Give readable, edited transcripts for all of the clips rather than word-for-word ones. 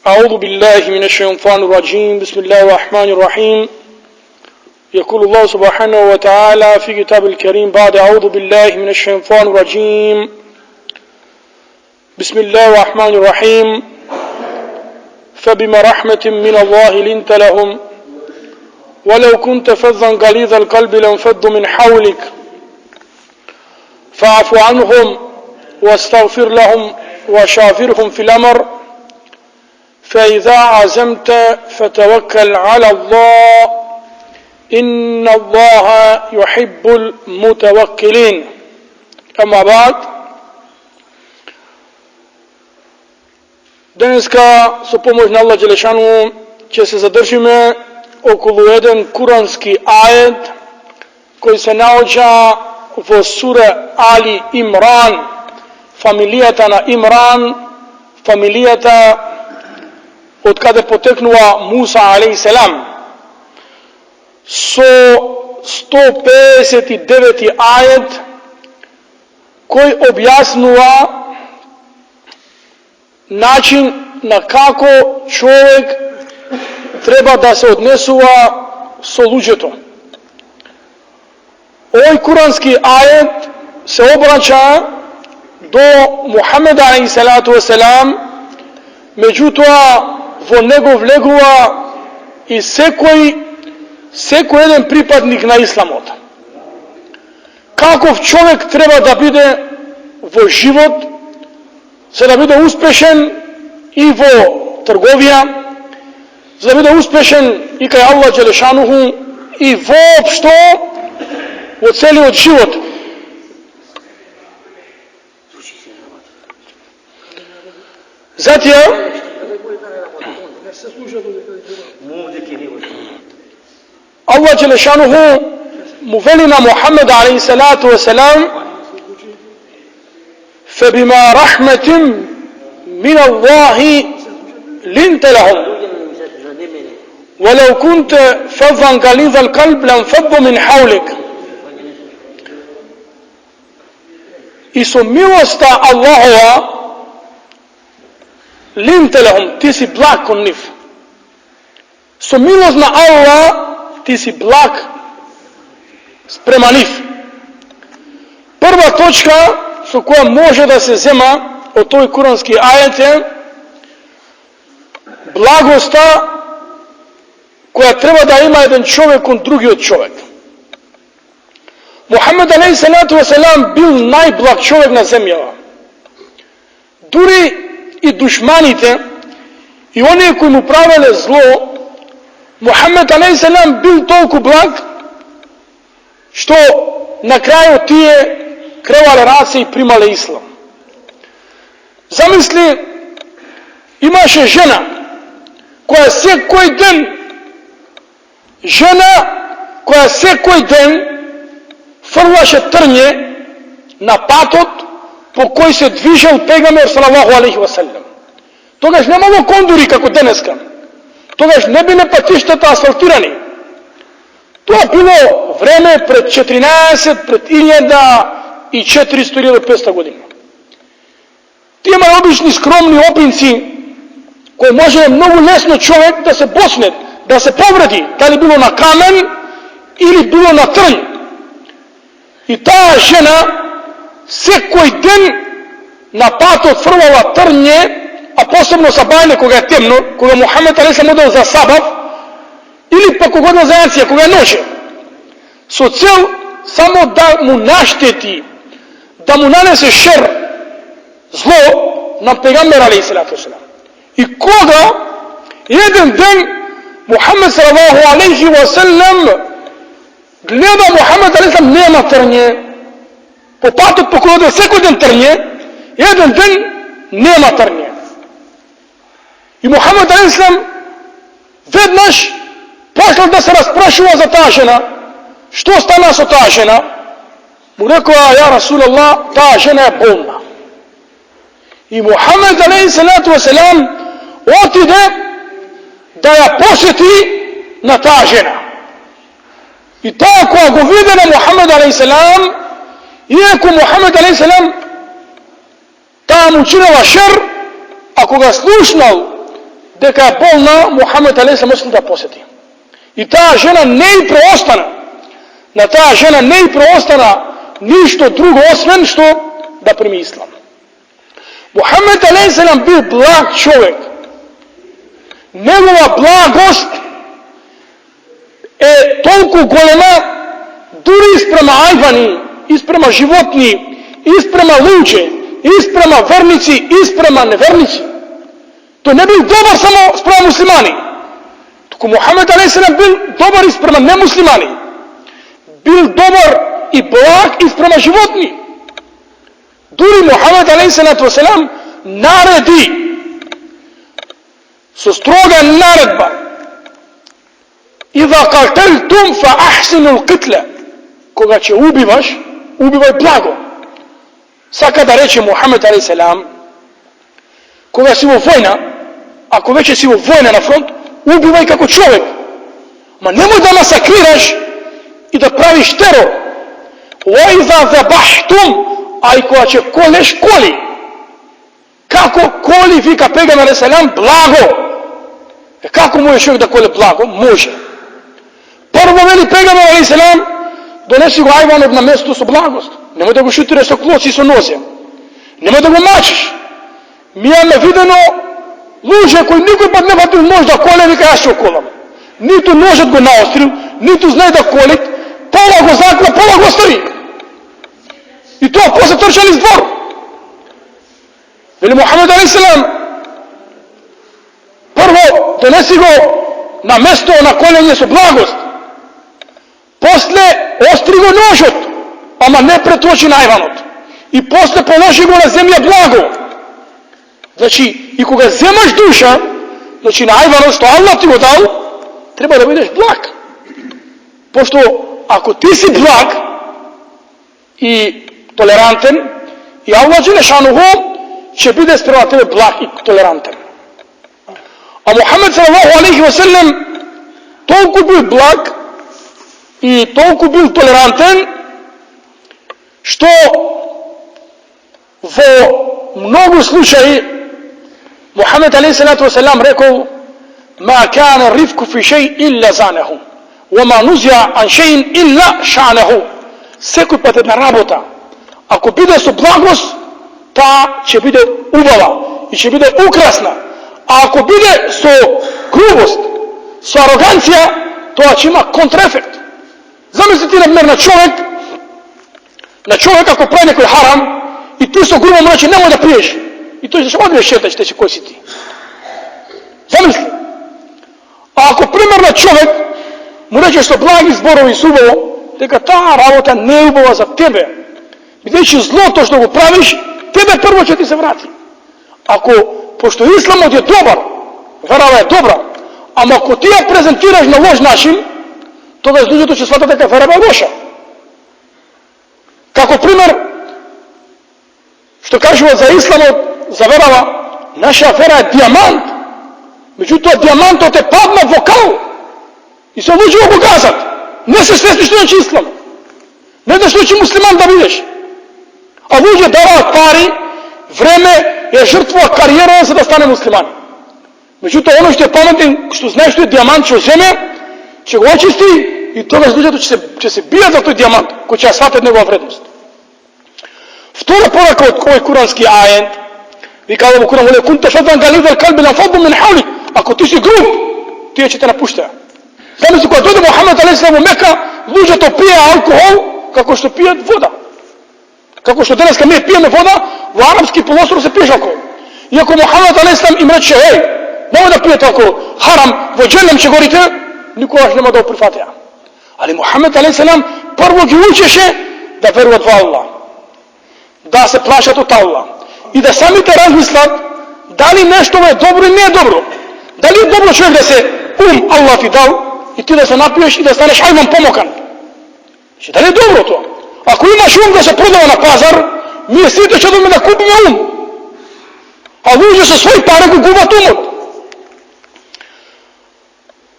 أعوذ بالله من الشيطان الرجيم. بسم الله الرحمن الرحيم. يقول الله سبحانه وتعالى في كتاب الكريم بعد أعوذ بالله من الشيطان الرجيم. بسم الله الرحمن الرحيم. فبما رحمة من الله لنت لهم ولو كنت فظا غليظ القلب لانفضوا من حولك فاعف عنهم واستغفر لهم وشاورهم في الأمر فإذا عزمت فتوكل على الله إن الله يحب المتوكلين. أما بعد, Dneska su pomoćna Allah Đelešanu će se zadržime okolo jedan kuranski ajet koji se naođa u sure Ali Imran, familijata na Imran, familijata od kada je poteknula Musa a.s. So 159. ajet koji objasnува način na kako čovjek treba da se odnesuva so luđetom. Ovaj kuranski ajet se obraća do Muhammeda a.s. Međutim, vo njegov legува i sekoj jedan pripadnik na islamot. Kakov čovjek treba da bide vo život, za da bude uspešen i vo trgovija, za da bude uspešen i kaj Allah Đelešanuhu i voopšto u celi od život. Zatim, Allah Đelešanuhu mu veli na Muhammeda a.s. فبما رحمة من الله لنت لهم ولو كنت فظا غليظ القلب لانفضوا من حولك. I su milosta Allahova linte lahum, ti si blag kod njih. Su milost na Allah, ti si blag sprema njih. Prva točka su koja može da se zema od toj kuranski ajete, blagosta koja treba da ima jedan čovjek od drugi od čovjeka. Muhammed a.s. bil najblag čovjek na zemljama. Duri i dušmanite i oni koji mu pravile zlo, Muhammed a.s. bil toliko blag što na kraju tije krevale race i primale islam. Zamisli, imaše žena koja sekoj den frlaše trnje na patot po koji se dvižel Pejgamber sallallahu alaihi wa sallam. Togaž ne malo konduri kako deneska. Togaž ne bi ne patištata asfaltirani. To je bilo vreme pred 14, pred 1400 ili 500 godina. Ti imaju obični skromni opinci koji može mnogo lesno čovjek da se bosne, da se povredi, da li bilo na kamen ili bilo na trn. I ta žena sekoj den na patot frvala trnje, a posebno sa bajne koga je temno, koga Muhammed a.s. odao za sabav, ili pa kogodno za jancija koga je nože. So cel samo da mu našteti, da mu nanese šer, zlo na Pejgambera a.s. I koga jedan den Muhammed sallallahu alaihi wa sallam gleda Muhammed a.s. nema trnje, po patot po koji ode sveko den trnje, jedan den nema trnje. I Muhammed a.s. vednaš pošla da se rasprašuva za ta žena, što stana so ta žena, mu rekao, ja Rasulallah, ta žena je bolna. I Muhammed a.s. otide da ja posjeti na ta žena. I ta koja go vide na Muhammed a.s. iako Muhammed a.s. ta mu činila šer, ako ga slušnal дека е болна, Мухамед алейхи муслим да посети. И таа жена не и преостана. На таа жена не и преостана ништо друго освен што да прими ислам. Мухамед алейхи бил благ човек. Негова благост е толку голема дури испрема ајвани, испрема животни, испрема луѓе, испрема верници, испрема неверници. Тој не бил добар само спрема муслимани. Туку Мухамед алейхи бил добар испрема немуслимани. Бил добар и благ испрема животни. Дури Мухамед алейхи нареди со строга наредба: "Иза каталтум фа ахсину лкитла", кога ќе убиваш, убивај благо. Сака да рече Мухамед алейхи кога си во војна, ако веќе си во војна на фронт, убивај како човек. Ма немој да масакрираш и да правиш терор. Ва иза забахтум, а и кога ќе колеш, коли. Како коли, вика пегамбер алейхи благо. Како може човек да коле благо? Може. Прво вели пегамбер алейхи донеси го ајванот на место со благост. Немој да го шутираш со клоци и со нозе. Немој да го мачиш. Ми имаме видено луѓе кои никој пат не фатил нож да коле, вика јас ќе колам. Ниту ножот го наострил, ниту знае да колит, пола го закла, пола го остави. И тоа после трчали из двор. Вели Мухамед алейхи прво донеси го на место на колење со благост. После остри го ножот, ама не преточи најванот. И после положи го на земја благо. Значи, и кога земаш душа, значи на ајванот што Аллах ти го дал, треба да бидеш благ. Пошто ако ти си благ и толерантен, и Аллах Джелешануху ќе биде спрема тебе благ и толерантен. А Мухамед салаллаху алейхи ва саллем толку бил благ и толку бил толерантен, што во многу случаи Мухамед алейхи салату ва салам рекол: "Ма кана рифку фи шеј илля занеху, ва ма нузија ан шејин илля шанеху." Секој пат една работа, ако биде со благост, таа ќе биде убава и ќе биде украсна. А ако биде со грубост, со ароганција, тоа ќе има контраефект. Замислите например на човек ако прави некој харам и ти со грубо му рече немој да пиеш. И тој ќе одиме шеташ, те си кој си ти. Замисли. А ако примерно човек му рече со благи зборови и убаво, дека таа работа не е убава за тебе, бидејќи злото што го правиш, тебе прво ќе ти се врати. Ако, пошто исламот е добар, верава е добра, ама ако ти ја презентираш на лош начин, тогаш луѓето ќе сватат дека верава е лоша. Како пример, што кажува за исламот, за верава, наша вера е диамант, меѓутоа диамантот е паднат во кал и се луѓе го газат. Не се свесни што значи ислам. Не да што значи муслиман да бидеш. А луѓе даваат пари, време, ја жртвува кариера за да стане муслиман. Меѓутоа оно што е паметен, што знае што е диамант, ќе земе, ќе го очисти и тогаш луѓето ќе се бијат за тој диамант, кој ќе ја сватат негова вредност. Втора порака од кој курански ајет, вика во Куран: "Вале кунта фадан галидал калби ланфадду мин хавлик." Ако ти си груб, тие ќе те напуштаат. Замисли кога дојде Мухамед алейхи во Мека, луѓето пие алкохол како што пијат вода. Како што денеска ние пиеме вода, во арапски полуостров се пие алкохол. И ако Мухамед алейхи им рече: "Еј, немој да пиете алкохол, харам, во џенем ќе горите", никогаш нема да го прифатија. Али Мухамед алейхи прво ги учеше да веруват во Аллах, да се плашат од Аллах и да самите размислат дали нешто е добро или не е добро. Дали е добро човек да се Аллах ти дал и ти да се напиеш и да станеш ајман помокан. Дали е добро тоа? Ако имаш да се продава на пазар, ние сите ќе одиме да купиме А луѓе со своји пари го губат умот.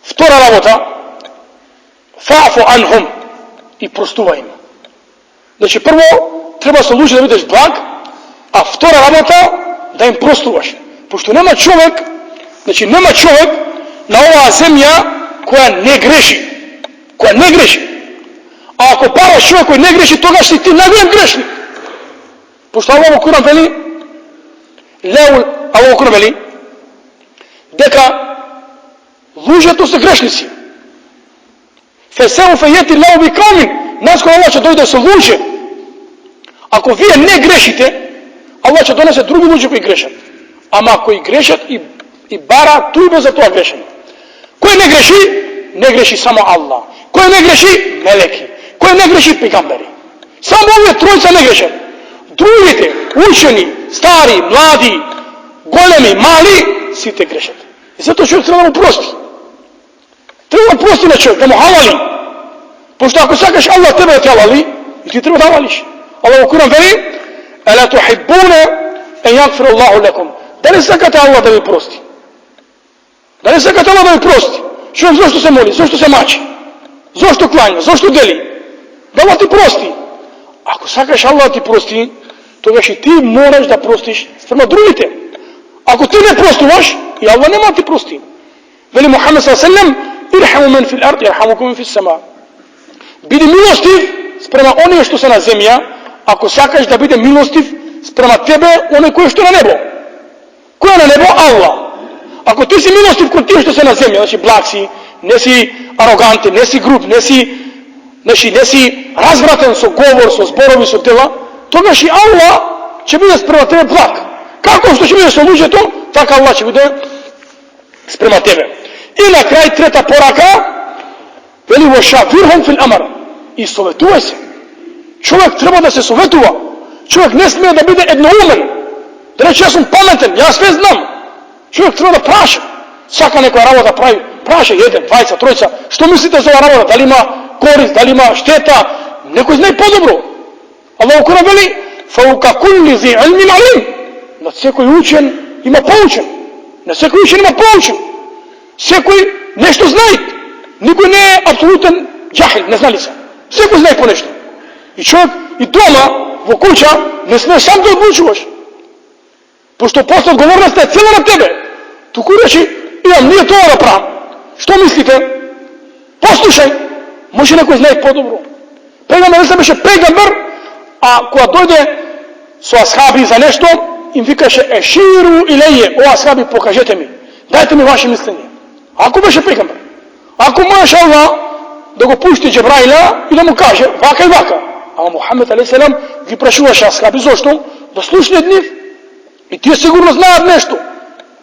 Втора работа, фаъфу анхум, и простувај им. Значи прво треба со луѓе да бидеш благ, а втора работа да им простуваш. Пошто нема човек Znači, nema čovjek na ova zemlja koja ne greši. Koja ne greši. A ako paraš čovjek koji ne greši, toga si ti najgorem grešnik. Pošto Allah u Kur'an veli, Allah u Kur'an veli, deka luže to se grešnici. Feseufe jeti lau bi kamin, naskoro Allah će dojde se luže. Ako vi ne grešite, Allah će donese drugi luđe koji grešat. Ama koji grešat i bara tujbe za to grešenje. Koji ne greši? Ne greši samo Allah. Koji ne greši? Meleki. Koji ne greši? Pejgamberi. Samo ove trojica ne greše. Drugite, učeni, stari, mladi, golemi, mali, svi te grešate. I zato čovjek treba da mu prosti. Treba da prosti na čovjek, da mu havali. Pošto ako sakaš Allah tebe da te havali, i ti treba da havališ. Allah u Kur'an veli, ala tuhibbune en yakfir Allahu lakum. Da li sakate Allah da mi prosti? Da li sakate Allah da mi prosti? Čovjek zašto se moli, zašto se mači? Zašto klanja, zašto deli? Da Allah ti prosti. Ako sakaš Allah ti prosti, toga i ti moraš da prostiš sprema drugite. Ako ti ne prostivaš, i Allah nema ti prosti. Veli Muhammed s.a.v. irhamu men fil ard, irhamukum men fil sama. Bidi milostiv sprema one što se na zemlja, ako sakaš da bude milostiv sprema tebe, one koje što na nebo. Ko je na nebo? Allah. Ako ti si milostiv kod ti što se na zemlji, znači blag si, ne si arogantan, ne si grub, ne si razvratan so govor, so zborovi, so tela, toga i Allah će biti sprema tebe blag. Kako što će biti so luđe to, tako Allah će biti sprema tebe. I na kraj treta poraka, veli vo šavirhum fil amar. I sovetuje se. Čovjek treba da se sovetuva. Čovjek ne smije da bude jednoumen. Da reći ja sam pametan, ja sve znam. Čovjek treba da praša. Svaka neka rabota pravi, praša jedan, dvajca, trojica. Što mislite za ova rabota? Da li ima korist, da li ima šteta? Neko zna i podobro. Allah u Kur'an veli, fauka kulli zi ilmin alim. Na sve koji učen ima poučen. Na sve koji učen ima poučen. Sve koji nešto znaju. Niko ne je apsolutan džahil, neznalica. Sve koji znaju po nešto. I čovjek i doma, u kuća, ne smiješ sam da odlučuvaš. Pošto posle odgovornost je cijela na tebe. Tu ko reći, nije to ono prav. Što mislite? Poslušaj. Može neko znati podobro. Pejgamber ne biše pejgamber, a koja dojde su ashabi za nešto, im vikaše eširu ilaje, o ashabi pokažete mi. Dajte mi vaše mišljenje. Ako biše pejgamber. Ako možeš Allah da go pušti Džebraila i da mu kaže vaka i vaka. A Muhammed a.s. vi prašuvaše ashabi zašto? Da slušne od njih. I ti je sigurno znao nešto.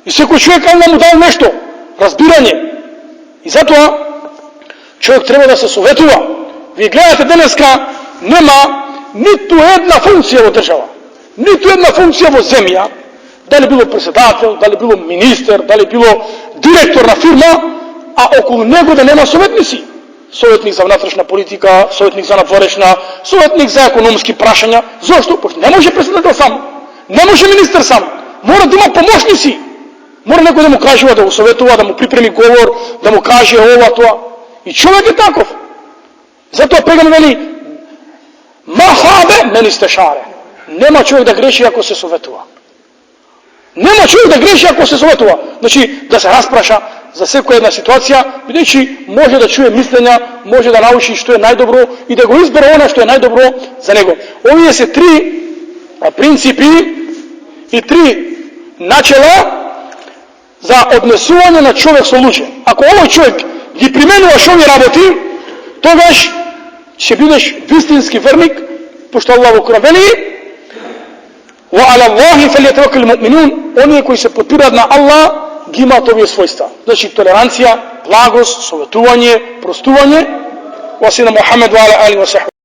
I svako čovjek Allah mu dao nešto. Razbiranje. I zato čovjek treba da se sovetuje. Vi gledate daneska, nema niti jedna funkcija u država. Niti jedna funkcija u zemlja. Da li bilo predsjedatelj, da li bilo ministar, da li bilo direktorna firma, a okolo njega da nema sovjetnici. Sovjetnik za unutrašnja politika, sovjetnik za nadvorešna, sovjetnik za ekonomski prašanja. Zašto? Pošto ne može predsjedatelj sam. Ne može ministar sam. Mora da ima pomoćnici. Mora neko da mu kaže da mu sovetuje, da mu pripremi govor, da mu kaže ovo, to. I čovjek je takav. Zato pejgamber veli, ma habe meni stešare. Nema čovjek da greši ako se sovetuje. Nema čovjek da greši ako se sovetuje. Znači, da se raspraša za sve koja jedna situacija, videći može da čuje mišljenja, može da nauči što je najdobro i da go izbere ono što je najdobro za njega. Ovi se tri principi i tri načela za odnesuvanje na čovjek sa luđe. Ako ovaj čovjek gi primenjuvaš ovi raboti, togaš će budeš istinski vernik, pošto Allah u Kur'an veli وَعَلَى اللَّهِ فَلْيَتَوَكَّلِ الْمُؤْمِنُونَ. Oni koji se potpiraju na Allah, gi ima to svojstva. Znači tolerancija, blagost, sovetuvanje, prostuvanje. Wa sallallahu Muhammed wa ala alihi wa sahbihi.